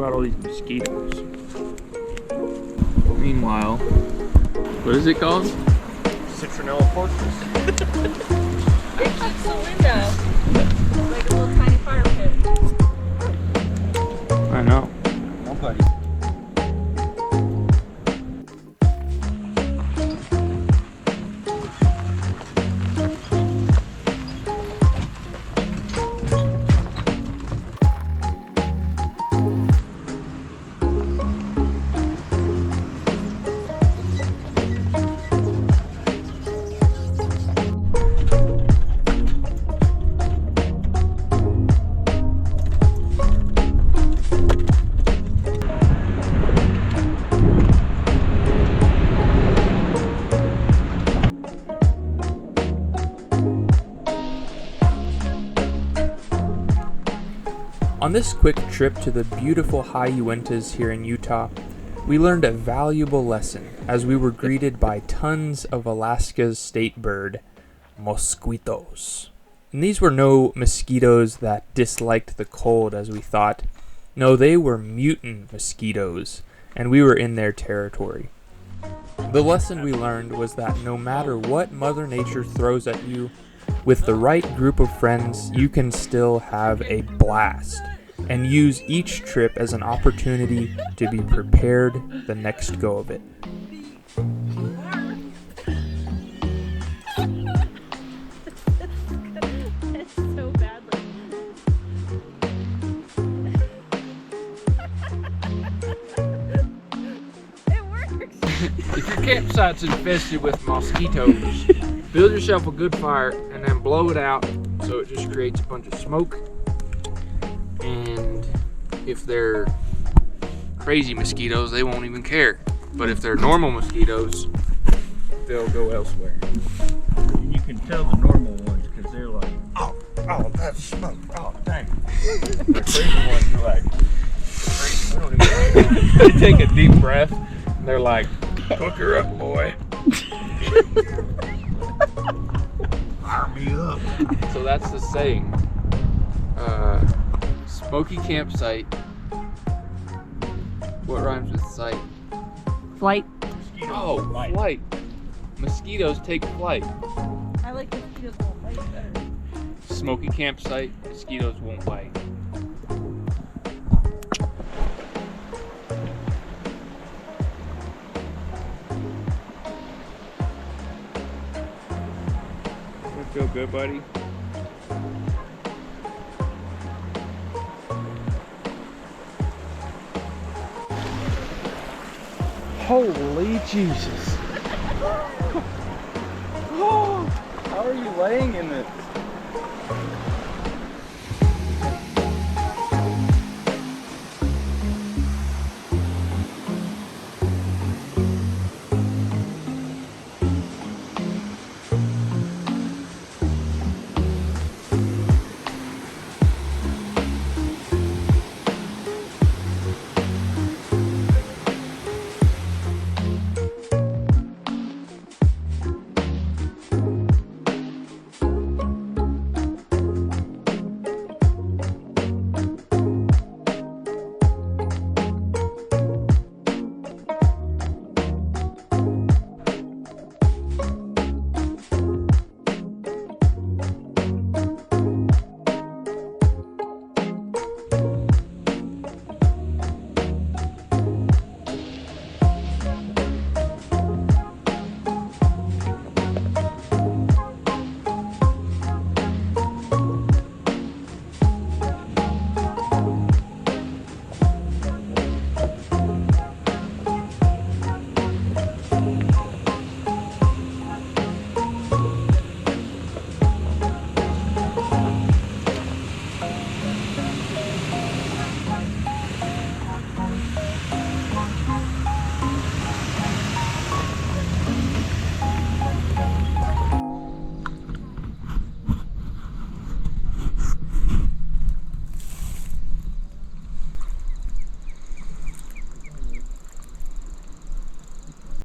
about all these mosquitoes. Meanwhile, what is it called? Citronella fortress. It keeps the window like a little tiny fire pit. I know. Nobody. On this quick trip to the beautiful high Uintas here in Utah, we learned a valuable lesson as we were greeted by tons of Alaska's state bird, mosquitos. And these were no mosquitoes that disliked the cold as we thought. No, they were mutant mosquitoes, and we were in their territory. The lesson we learned was that no matter what Mother Nature throws at you, with the right group of friends, you can still have a blast and use each trip as an opportunity to be prepared the next go of it. It's so badly. It works. If your campsite's infested with mosquitoes, build yourself a good fire and then blow it out so it just creates a bunch of smoke. And if they're crazy mosquitoes, they won't even care. But if they're normal mosquitoes, they'll go elsewhere. And you can tell the normal ones because they're like, oh, that's smoke. Oh, dang. The crazy ones are like, crazy. We don't even They take a deep breath and they're like, hook her up, boy. fire me up. So that's the saying. Smoky campsite. What rhymes with sight? Flight. Oh, flight. Mosquitoes take flight. I like mosquitoes won't bite better. Smoky campsite, mosquitoes won't bite. Does that feel good, buddy? Holy Jesus. Oh, how are you laying in this?